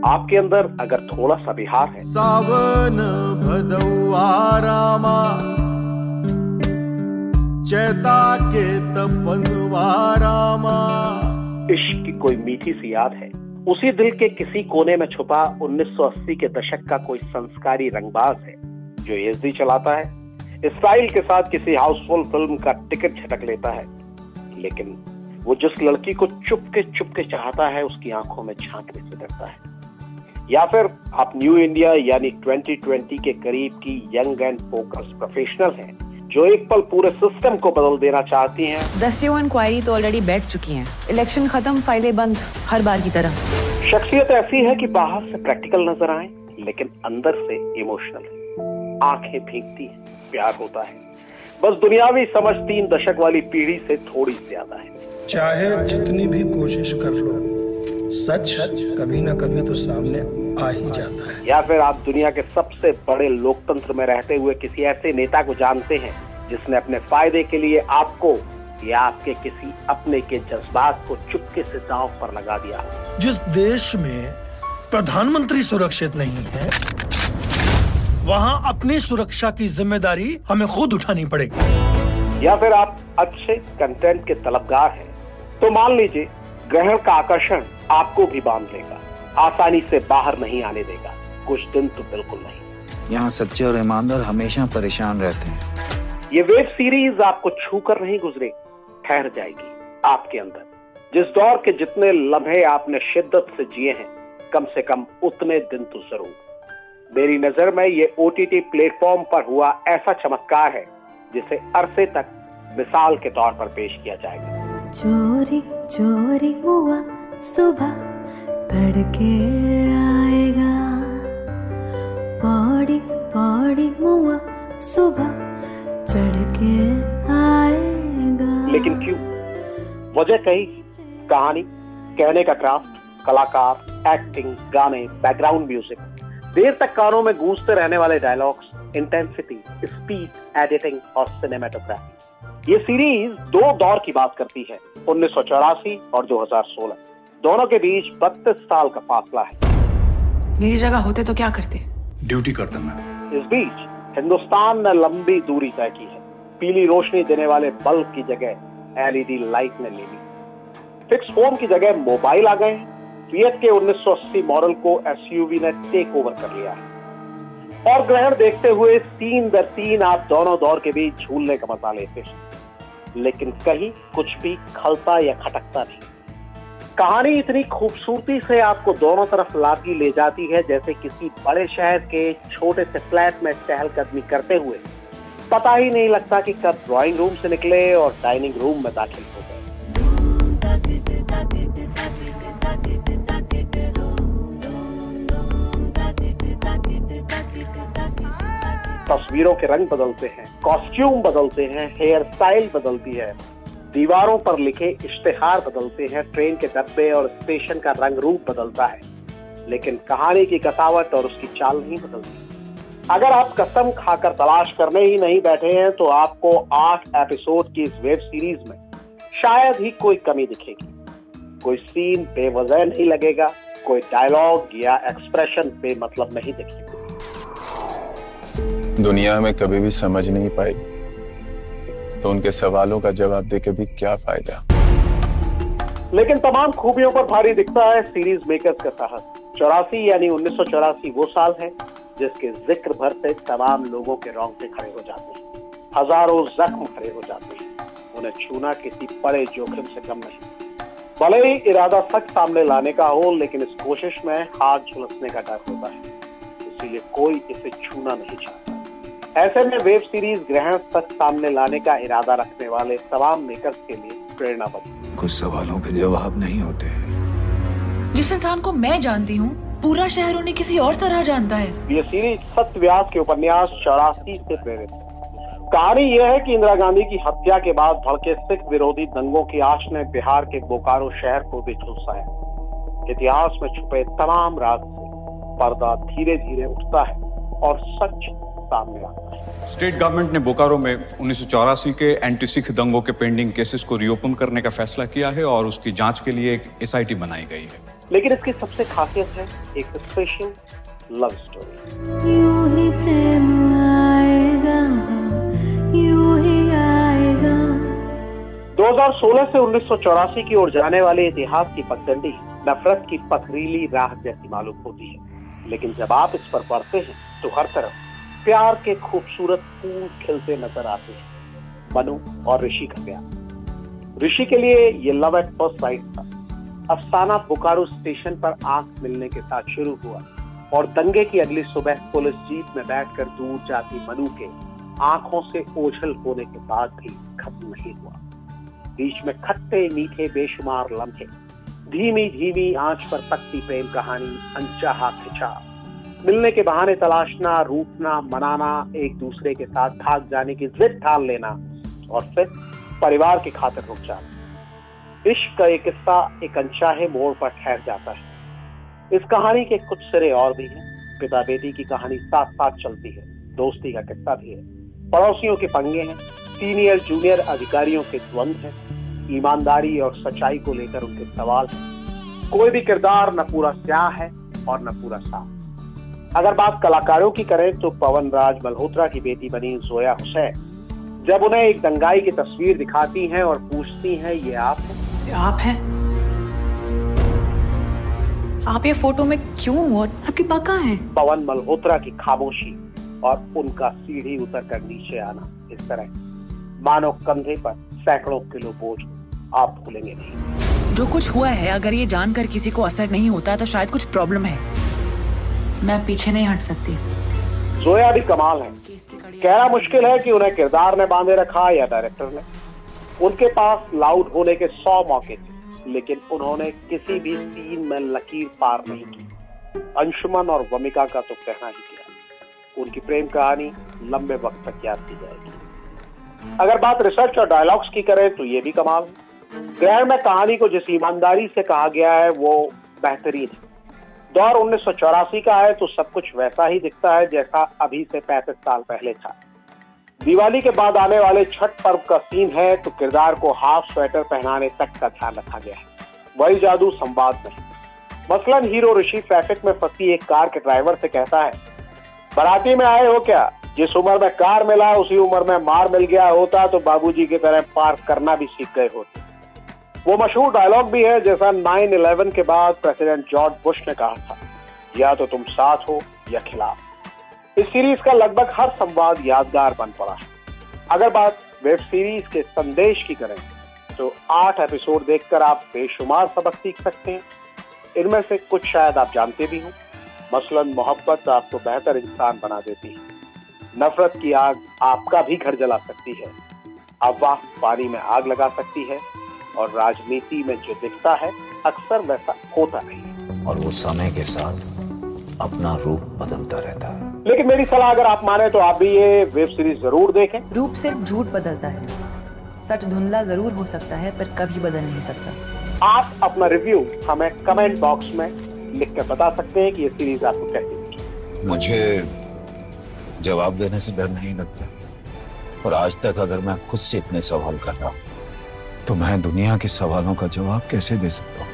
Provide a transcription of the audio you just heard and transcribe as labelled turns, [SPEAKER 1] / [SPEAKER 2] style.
[SPEAKER 1] आपके अंदर अगर थोड़ा सा बिहार है,
[SPEAKER 2] सावन भदौआ रामा चैता के तपनवा रामा,
[SPEAKER 1] इश्क की कोई मीठी सी याद है, उसी दिल के किसी कोने में छुपा 1980 के दशक का कोई संस्कारी रंगबाज है जो एसडी चलाता है, स्टाइल के साथ किसी हाउसफुल फिल्म का टिकट झटक लेता है, लेकिन वो जिस लड़की को चुपके चाहता है उसकी आंखों में झांकने से डरता है। या फिर आप न्यू इंडिया यानी 2020 के करीब की यंग एंड फोकस्ड प्रोफेशनल हैं जो एक पल पूरे सिस्टम को बदल देना चाहती हैं।
[SPEAKER 3] 10 इंक्वायरी तो ऑलरेडी बैठ चुकी हैं, इलेक्शन खत्म, फाइलें बंद, हर बार की तरह।
[SPEAKER 1] शख्सियत ऐसी है कि बाहर से प्रैक्टिकल नजर आए लेकिन अंदर से इमोशनल है, आंखें भीगती हैं, प्यार होता है, बस दुनियावी समझ 3 दशक वाली पीढ़ी से थोड़ी ज्यादा है।
[SPEAKER 4] चाहे जितनी भी कोशिश कर लो, सच कभी ना कभी तो सामने आ ही जाता है।
[SPEAKER 1] या फिर आप दुनिया के सबसे बड़े लोकतंत्र में रहते हुए किसी ऐसे नेता को जानते हैं जिसने अपने फायदे के लिए आपको या आपके किसी अपने के जज्बात को चुपके से दांव पर लगा दिया हो।
[SPEAKER 4] जिस देश में प्रधानमंत्री सुरक्षित नहीं है, वहाँ अपनी सुरक्षा की जिम्मेदारी हमें खुद उठानी पड़ेगी।
[SPEAKER 1] या फिर आप अच्छे कंटेंट के तलबगार हैं, तो मान लीजिए ग्रहण का आकर्षण आपको भी बांध लेगा, आसानी से बाहर नहीं आने देगा, कुछ दिन तो बिल्कुल नहीं।
[SPEAKER 5] यहाँ सच्चे और ईमानदार हमेशा परेशान रहते हैं।
[SPEAKER 1] ये वेब सीरीज आपको छूकर नहीं गुजरेगी, ठहर जाएगी आपके अंदर। जिस दौर के जितने लम्हे आपने शिद्दत से जिए हैं, कम से कम उतने दिन तो जरूर। मेरी नजर में ये OTT प्लेटफॉर्म पर हुआ ऐसा चमत्कार है जिसे अरसे तक मिसाल के तौर पर पेश किया जाएगा।
[SPEAKER 6] चोरी चोरी हुआ सुबह तड़के आएगा, पौड़ी पौड़ी हुआ सुबह चढ़ के आएगा।
[SPEAKER 1] लेकिन क्यों? वजह कही, कहानी, कहने का क्राफ्ट, कलाकार, एक्टिंग, गाने, बैकग्राउंड म्यूजिक, देर तक कानों में गूंजते रहने वाले डायलॉग्स, इंटेंसिटी, स्पीड, एडिटिंग और सिनेमेटोग्राफी। ये सीरीज 2 दौर की बात करती है, 1984 और 2016। दोनों के बीच 32 साल का फासला है।
[SPEAKER 3] मेरी जगह होते तो क्या करते?
[SPEAKER 4] ड्यूटी करता मैं।
[SPEAKER 1] इस बीच हिंदुस्तान ने लंबी दूरी तय की है। पीली रोशनी देने वाले बल्ब की जगह LED लाइट ने ले ली, फिक्स फोन की जगह मोबाइल आ गए हैं, फिएट के 1980 मॉडल को SUV ने टेक ओवर कर लिया है, और ग्रहण देखते हुए 3 दर 3 आप दोनों दौर के बीच झूलने का मजा लेते हैं, लेकिन कहीं कुछ भी खलता या खटकता नहीं। कहानी इतनी खूबसूरती से आपको दोनों तरफ लाती ले जाती है जैसे किसी बड़े शहर के छोटे से फ्लैट में चहलकदमी करते हुए पता ही नहीं लगता कि कब ड्राइंग रूम से निकले और डाइनिंग रूम में दाखिल हो गए। तस्वीरों के रंग बदलते हैं, कॉस्ट्यूम बदलते हैं, हेयर स्टाइल बदलती है, दीवारों पर लिखे इश्तेहार बदलते हैं, ट्रेन के डब्बे और स्टेशन का रंग रूप बदलता है, लेकिन कहानी की कसावट और उसकी चाल नहीं बदलती। अगर आप कसम खाकर तलाश करने ही नहीं बैठे हैं तो आपको 8 एपिसोड की इस वेब सीरीज में शायद ही कोई कमी दिखेगी। कोई सीन बेवजह नहीं लगेगा, कोई डायलॉग या एक्सप्रेशन बेमतलब नहीं दिखेगा।
[SPEAKER 7] दुनिया में कभी भी समझ नहीं पाई तो उनके सवालों का जवाब देके भी क्या फायदा।
[SPEAKER 1] लेकिन तमाम खूबियों पर भारी दिखता है सीरीज मेकर्स का साहस। 84 यानी 1984 वो साल है जिसके जिक्र भर से तमाम लोगों के रोंगटे खड़े हो जाते हैं, हजारों जख्म खड़े हो जाते हैं। उन्हें छूना किसी बड़े जोखिम से कम नहीं। भले ही इरादा सच सामने लाने का हो, लेकिन इस कोशिश में हाथ झुलसने का डर होता है, इसीलिए कोई इसे छूना नहीं चाहता। ऐसे में वेब सीरीज ग्रहण सच सामने लाने का इरादा रखने वाले तमाम मेकर्स के लिए प्रेरणा बनी।
[SPEAKER 5] कुछ सवालों के जवाब नहीं होते हैं।
[SPEAKER 3] जिस इंसान को मैं जानती हूँ पूरा शहर उन्हें किसी और तरह जानता है।
[SPEAKER 1] ये सीरीज सत्यव्यास के उपन्यास 84 से प्रेरित है। कहानी यह है कि इंदिरा गांधी की हत्या के बाद भड़के सिख विरोधी दंगों की आंच ने बिहार के बोकारो शहर को भी झुलसाया। इतिहास में छुपे तमाम राज से पर्दा धीरे धीरे उठता है और सच सामने आता है।
[SPEAKER 8] स्टेट गवर्नमेंट ने बोकारो में 1984 के एंटी सिख दंगों के पेंडिंग केसेस को रीओपन करने का फैसला किया है और उसकी जांच के लिए एक SIT बनाई गई है।
[SPEAKER 1] लेकिन इसकी सबसे खासियत है एक स्पेशल लव स्टोरी।
[SPEAKER 6] यूं ही प्रेम आएगा, यूं ही आएगा।
[SPEAKER 1] 2016 से 1984 की ओर जाने वाले इतिहास की पगडंडी नफरत की पथरीली राह जैसी मालूम होती है, लेकिन जब आप इस पर पढ़ते हैं तो हर तरफ प्यार के खूबसूरत फूल खिलते नजर आते हैं। मनु और ऋषि का प्यार। ऋषि के लिए ये लव एट फर्स्ट साइट था। अफसाना बोकारो स्टेशन पर आंख मिलने के साथ शुरू हुआ और दंगे की अगली सुबह पुलिस जीप में बैठकर दूर जाती मनु के आंखों से ओझल होने के बाद भी खत्म नहीं हुआ। बीच में खट्टे मीठे बेशुमार लम्हे, धीमी धीमी आंच पर पकती प्रेम कहानी, अनचाहा खिंचाव, मिलने के बहाने तलाशना, रूठना, मनाना, एक दूसरे के साथ भाग जाने की जिद ठान लेना और फिर परिवार की खातिर रुक जाना। इश्क का एक किस्सा एक अनचाहे मोड़ पर ठहर जाता है। इस कहानी के कुछ सिरे और भी हैं। पिता बेटी की कहानी साथ साथ चलती है, दोस्ती का किस्सा भी है, पड़ोसियों के पंगे हैं, सीनियर जूनियर अधिकारियों के द्वंद्व हैं, ईमानदारी और सच्चाई को लेकर उनके सवाल हैं। कोई भी किरदार न पूरा स्याह है और न पूरा साफ। अगर बात कलाकारों की करें तो पवन राज मल्होत्रा की बेटी बनी जोया हुसैन जब उन्हें एक दंगाई की तस्वीर दिखाती हैं और पूछती हैं, ये आप हैं?
[SPEAKER 3] आप हैं? आप ये फोटो में क्यों और आपकी पापा कहाँ हैं?
[SPEAKER 1] पवन मल्होत्रा की खामोशी और उनका सीढ़ी उतरकर नीचे आना इस तरह मानो कंधे पर सैकड़ों किलो बोझ, आप भूलेंगे नहीं।
[SPEAKER 3] जो कुछ हुआ है, अगर ये जानकर किसी को असर नहीं होता तो शायद कुछ प्रॉब्लम है। मैं पीछे नहीं हट सकती।
[SPEAKER 1] जोया भी कमाल है। कहना मुश्किल है कि उन्हें किरदार ने बांधे रखा या डायरेक्टर ने। उनके पास लाउड होने के 100 मौके थे, लेकिन उन्होंने किसी भी सीन में लकीर पार नहीं की। अंशुमन और वमिका का तो कहना ही क्या। उनकी प्रेम कहानी लंबे वक्त तक याद की जाएगी। अगर बात रिसर्च और डायलॉग्स की करें तो ये भी कमाल है। ग्रहण में कहानी को जिस ईमानदारी से कहा गया है वो बेहतरीन है। दौर 1984 का है तो सब कुछ वैसा ही दिखता है जैसा अभी से 35 साल पहले था। दिवाली के बाद आने वाले छठ पर्व का सीन है तो किरदार को हाफ स्वेटर पहनाने तक का ध्यान रखा गया है। वही जादू संवाद में। मसलन हीरो ऋषि ट्रैफिक में फंसी एक कार के ड्राइवर से कहता है, बाराती में आए हो क्या? जिस उम्र में कार मिला उसी उम्र में मार मिल गया होता तो बाबूजी की तरह पार्क करना भी सीख गए होते। वो मशहूर डायलॉग भी है जैसा 9/11 के बाद प्रेसिडेंट जॉर्ज बुश ने कहा था, या तो तुम साथ हो या खिलाफ। इस सीरीज का लगभग हर संवाद यादगार बन पड़ा है। अगर बात वेब सीरीज के संदेश की करें तो 8 एपिसोड देखकर आप बेशुमार सबक सीख सकते हैं। इनमें से कुछ शायद आप जानते भी हो। मसलन मोहब्बत आपको बेहतर इंसान बना देती है, नफरत की आग आपका भी घर जला सकती है, अफवाह पानी में आग लगा सकती है, और राजनीति में जो दिखता है अक्सर वैसा होता नहीं है
[SPEAKER 5] और वो समय के साथ अपना रूप बदलता रहता है।
[SPEAKER 1] लेकिन मेरी सलाह अगर आप माने तो आप भी ये वेब सीरीज जरूर देखें।
[SPEAKER 3] रूप सिर्फ झूठ बदलता है। सच धुंधला जरूर हो सकता है पर कभी बदल नहीं सकता।
[SPEAKER 1] आप अपना रिव्यू हमें कमेंट बॉक्स में लिख कर बता सकते हैं कि ये सीरीज आपको कैसी लगी।
[SPEAKER 5] मुझे जवाब देने से डर नहीं लगता, और आज तक अगर मैं खुद से इतने सवाल कर रहा हूं तो मैं दुनिया के सवालों का जवाब कैसे दे सकता हूँ?